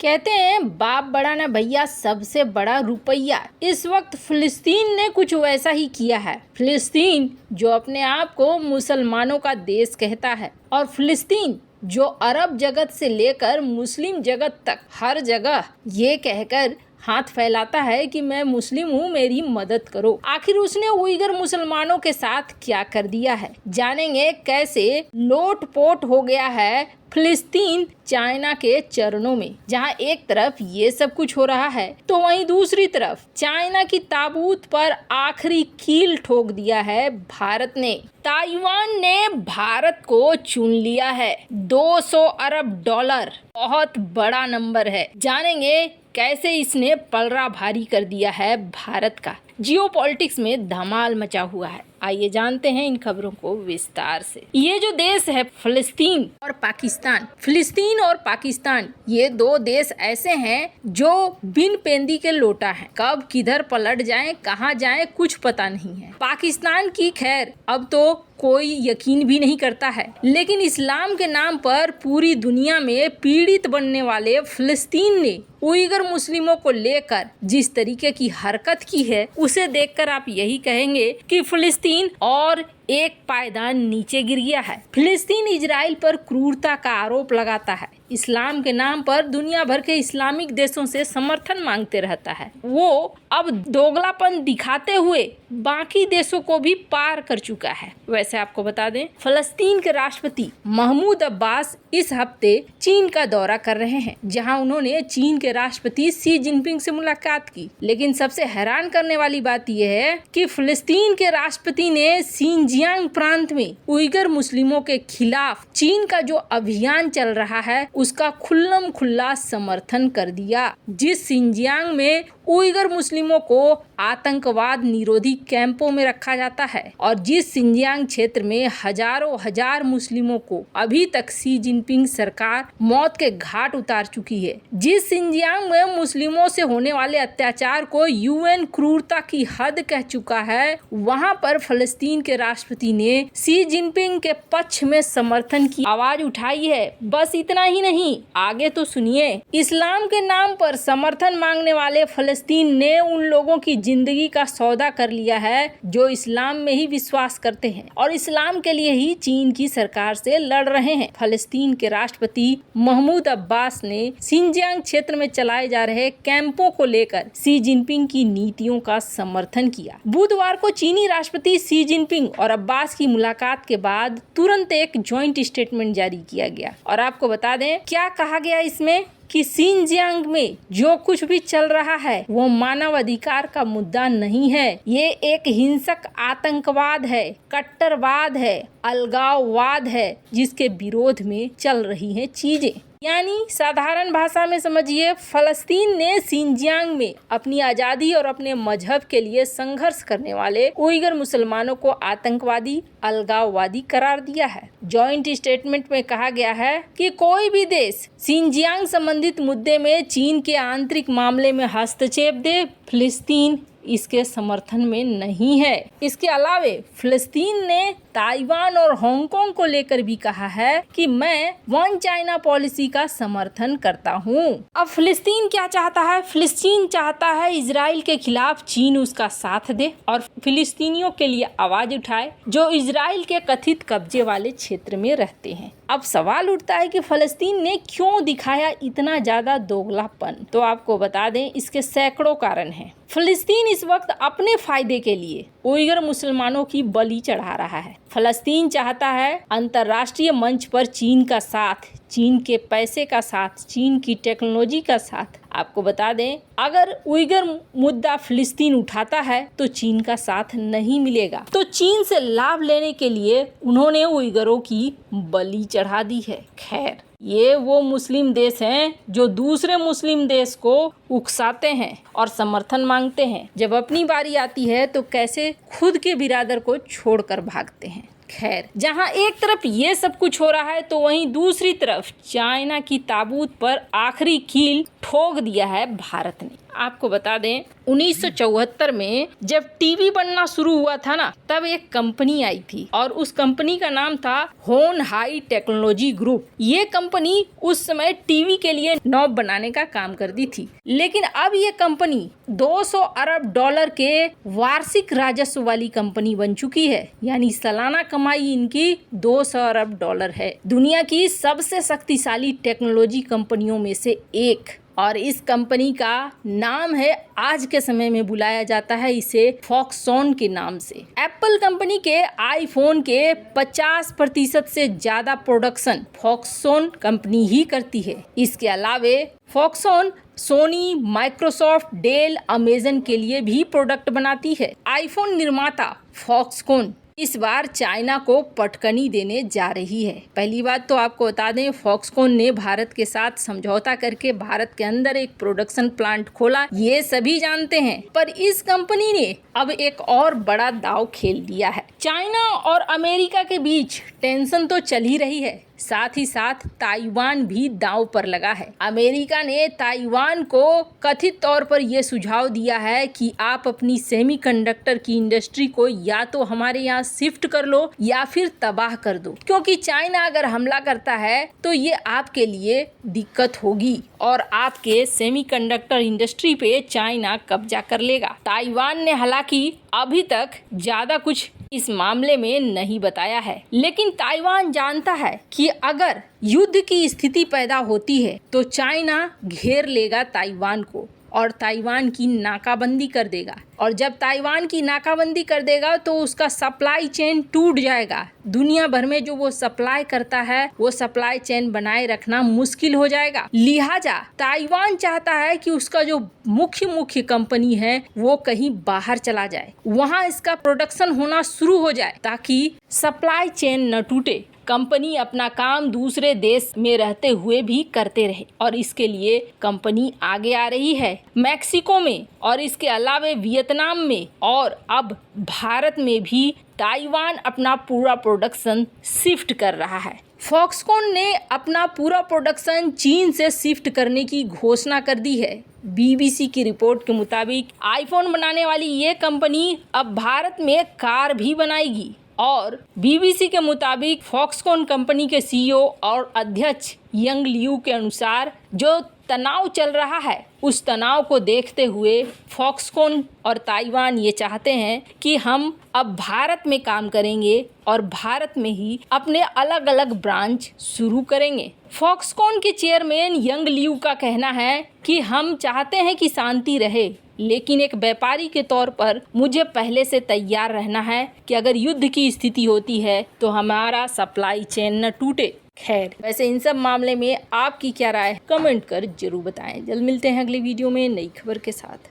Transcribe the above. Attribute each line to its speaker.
Speaker 1: कहते हैं बाप बड़ा ना भैया, सबसे बड़ा रुपया। इस वक्त फिलिस्तीन ने कुछ वैसा ही किया है। फिलिस्तीन जो अपने आप को मुसलमानों का देश कहता है, और फिलिस्तीन जो अरब जगत से लेकर मुस्लिम जगत तक हर जगह ये कहकर हाथ फैलाता है कि मैं मुस्लिम हूँ, मेरी मदद करो। आखिर उसने उइगर मुसलमानों के साथ क्या कर दिया है, जानेंगे कैसे लोटपोट हो गया है फिलिस्तीन चाइना के चरणों में। जहां एक तरफ ये सब कुछ हो रहा है तो वहीं दूसरी तरफ चाइना की ताबूत पर आखिरी कील ठोक दिया है भारत ने। ताइवान ने भारत को चुन लिया है। 200 अरब डॉलर बहुत बड़ा नंबर है। जानेंगे कैसे इसने पलड़ा भारी कर दिया है भारत का। जियोपॉलिटिक्स में धमाल मचा हुआ है। आइए जानते हैं इन खबरों को विस्तार से। ये जो देश है फिलिस्तीन और पाकिस्तान, फिलिस्तीन और पाकिस्तान ये दो देश ऐसे हैं जो बिन पेंदी के लोटा हैं। कब किधर पलट जाएं, कहां जाएं कुछ पता नहीं है। पाकिस्तान की खैर अब तो कोई यकीन भी नहीं करता है, लेकिन इस्लाम के नाम पर पूरी दुनिया में पीड़ित बनने वाले फिलिस्तीन ने उइगर मुस्लिमों को लेकर जिस तरीके की हरकत की है उसे देखकर आप यही कहेंगे कि फिलिस्तीन और एक पायदान नीचे गिर गया है। फिलिस्तीन इजराइल पर क्रूरता का आरोप लगाता है, इस्लाम के नाम पर दुनिया भर के इस्लामिक देशों से समर्थन मांगते रहता है। वो अब दोगलापन दिखाते हुए बाकी देशों को भी पार कर चुका है। वैसे आपको बता दें, फिलिस्तीन के राष्ट्रपति महमूद अब्बास इस हफ्ते चीन का दौरा कर रहे हैं, जहां उन्होंने चीन के राष्ट्रपति शी जिनपिंग से मुलाकात की। लेकिन सबसे हैरान करने वाली बात यह है कि फिलिस्तीन के राष्ट्रपति ने सिंजियांग प्रांत में उइगर मुस्लिमों के खिलाफ चीन का जो अभियान चल रहा है उसका खुल्लम खुल्ला समर्थन कर दिया। जिस सिंजियांग में उइगर मुस्लिमों को आतंकवाद निरोधी कैंपों में रखा जाता है और जिस सिंजियांग क्षेत्र में हजारों हजार मुस्लिमों को अभी तक शी जिनपिंग सरकार मौत के घाट उतार चुकी है, जिस सिंजियांग में मुस्लिमों से होने वाले अत्याचार को यूएन क्रूरता की हद कह चुका है, वहां पर फिलिस्तीन के राष्ट्रपति ने शी जिनपिंग के पक्ष में समर्थन की आवाज उठाई है। बस इतना ही नहीं, आगे तो सुनिए। इस्लाम के नाम पर समर्थन मांगने वाले फिलिस्तीन ने उन लोगों की जिंदगी का सौदा कर लिया है जो इस्लाम में ही विश्वास करते हैं और इस्लाम के लिए ही चीन की सरकार से लड़ रहे हैं। फिलिस्तीन के राष्ट्रपति महमूद अब्बास ने सिंजियांग क्षेत्र में चलाए जा रहे कैंपों को लेकर शी जिनपिंग की नीतियों का समर्थन किया। बुधवार को चीनी राष्ट्रपति शी जिनपिंग और अब्बास की मुलाकात के बाद तुरंत एक ज्वाइंट स्टेटमेंट जारी किया गया और आपको बता दें क्या कहा गया इसमें कि सिंजियांग में जो कुछ भी चल रहा है वो मानव अधिकार का मुद्दा नहीं है। ये एक हिंसक आतंकवाद है, कट्टरवाद है, अलगाववाद है, जिसके विरोध में चल रही हैं चीजें। यानी साधारण भाषा में समझिए, फिलिस्तीन ने सिंजियांग में अपनी आज़ादी और अपने मजहब के लिए संघर्ष करने वाले उइगर मुसलमानों को आतंकवादी, अलगाववादी करार दिया है। जॉइंट स्टेटमेंट में कहा गया है कि कोई भी देश सिंजियांग संबंधित मुद्दे में चीन के आंतरिक मामले में हस्तक्षेप दे, फिलिस्तीन इसके समर्थन में नहीं है। इसके अलावे फिलिस्तीन ने ताइवान और हांगकांग को लेकर भी कहा है कि मैं वन चाइना पॉलिसी का समर्थन करता हूँ। अब फिलिस्तीन क्या चाहता है? फिलिस्तीन चाहता है इजराइल के खिलाफ चीन उसका साथ दे और फिलिस्तीनियों के लिए आवाज उठाए जो इजराइल के कथित कब्जे वाले क्षेत्र में रहते हैं। अब सवाल उठता है कि फिलिस्तीन ने क्यों दिखाया इतना ज्यादा दोगलापन? तो आपको बता दें, इसके सैकड़ों कारण हैं। फिलिस्तीन इस वक्त अपने फायदे के लिए उइगर मुसलमानों की बलि चढ़ा रहा है। फिलिस्तीन चाहता है अंतर्राष्ट्रीय मंच पर चीन का साथ, चीन के पैसे का साथ, चीन की टेक्नोलॉजी का साथ। आपको बता दें, अगर उइगर मुद्दा फिलिस्तीन उठाता है तो चीन का साथ नहीं मिलेगा। तो चीन से लाभ लेने के लिए उन्होंने उइगरों की बलि चढ़ा दी है। खैर, ये वो मुस्लिम देश हैं जो दूसरे मुस्लिम देश को उकसाते हैं और समर्थन मांगते हैं। जब अपनी बारी आती है तो कैसे खुद के बिरादर को छोड़कर भागते हैं। खैर, जहां एक तरफ ये सब कुछ हो रहा है तो वहीं दूसरी तरफ चाइना की ताबूत पर आखिरी कील ठोक दिया है भारत ने। आपको बता दें 1974 में जब टीवी बनना शुरू हुआ था ना, तब एक कंपनी आई थी और उस कंपनी का नाम था होन हाई टेक्नोलॉजी ग्रुप। ये कंपनी उस समय टीवी के लिए नॉब बनाने का काम करती थी, लेकिन अब ये कंपनी 200 अरब डॉलर के वार्षिक राजस्व वाली कंपनी बन चुकी है। यानी सालाना कमाई इनकी 200 अरब डॉलर है। दुनिया की सबसे शक्तिशाली टेक्नोलॉजी कंपनियों में से एक, और इस कंपनी का नाम है, आज के समय में बुलाया जाता है इसे फॉक्सकॉन के नाम से। एप्पल कंपनी के आईफोन के 50% से ज्यादा प्रोडक्शन फॉक्सकॉन कंपनी ही करती है। इसके अलावे Foxconn Sony, Microsoft, Dell, Amazon के लिए भी प्रोडक्ट बनाती है। आईफोन निर्माता फॉक्सकॉन इस बार चाइना को पटकनी देने जा रही है। पहली बात तो आपको बता दें, फॉक्सकॉन ने भारत के साथ समझौता करके भारत के अंदर एक प्रोडक्शन प्लांट खोला, ये सभी जानते हैं। पर इस कंपनी ने अब एक और बड़ा दांव खेल दिया है। चाइना और अमेरिका के बीच टेंशन तो चल ही रही है, साथ ही साथ ताइवान भी दांव पर लगा है। अमेरिका ने ताइवान को कथित तौर पर यह सुझाव दिया है कि आप अपनी सेमीकंडक्टर की इंडस्ट्री को या तो हमारे यहाँ शिफ्ट कर लो या फिर तबाह कर दो, क्योंकि चाइना अगर हमला करता है तो ये आपके लिए दिक्कत होगी और आपके सेमीकंडक्टर इंडस्ट्री पे चाइना कब्जा कर लेगा। ताइवान ने हालांकि अभी तक ज्यादा कुछ इस मामले में नहीं बताया है, लेकिन ताइवान जानता है कि अगर युद्ध की स्थिति पैदा होती है तो चाइना घेर लेगा ताइवान को और ताइवान की नाकाबंदी कर देगा, और जब ताइवान की नाकाबंदी कर देगा तो उसका सप्लाई चेन टूट जाएगा। दुनिया भर में जो वो सप्लाई करता है वो सप्लाई चेन बनाए रखना मुश्किल हो जाएगा। लिहाजा ताइवान चाहता है कि उसका जो मुख्य कंपनी है वो कहीं बाहर चला जाए, वहाँ इसका प्रोडक्शन होना शुरू हो जाए ताकि सप्लाई चेन न टूटे। कंपनी अपना काम दूसरे देश में रहते हुए भी करते रहे, और इसके लिए कंपनी आगे आ रही है मैक्सिको में और इसके अलावे वियतनाम में, और अब भारत में भी ताइवान अपना पूरा प्रोडक्शन शिफ्ट कर रहा है। फॉक्सकॉन ने अपना पूरा प्रोडक्शन चीन से शिफ्ट करने की घोषणा कर दी है। BBC की रिपोर्ट के मुताबिक आईफोन बनाने वाली ये कंपनी अब भारत में कार भी बनाएगी, और BBC के मुताबिक फॉक्सकॉन कंपनी के CEO और अध्यक्ष यंग लियू के अनुसार जो तनाव चल रहा है उस तनाव को देखते हुए फॉक्सकॉन और ताइवान ये चाहते हैं कि हम अब भारत में काम करेंगे और भारत में ही अपने अलग अलग ब्रांच शुरू करेंगे। फॉक्सकॉन के चेयरमैन यंग लियू का कहना है कि हम चाहते हैं कि शांति रहे, लेकिन एक व्यापारी के तौर पर मुझे पहले से तैयार रहना है कि अगर युद्ध की स्थिति होती है तो हमारा सप्लाई चेन न टूटे। खैर, वैसे इन सब मामले में आपकी क्या राय है, कमेंट कर जरूर बताएं। जल्द मिलते हैं अगली वीडियो में नई खबर के साथ।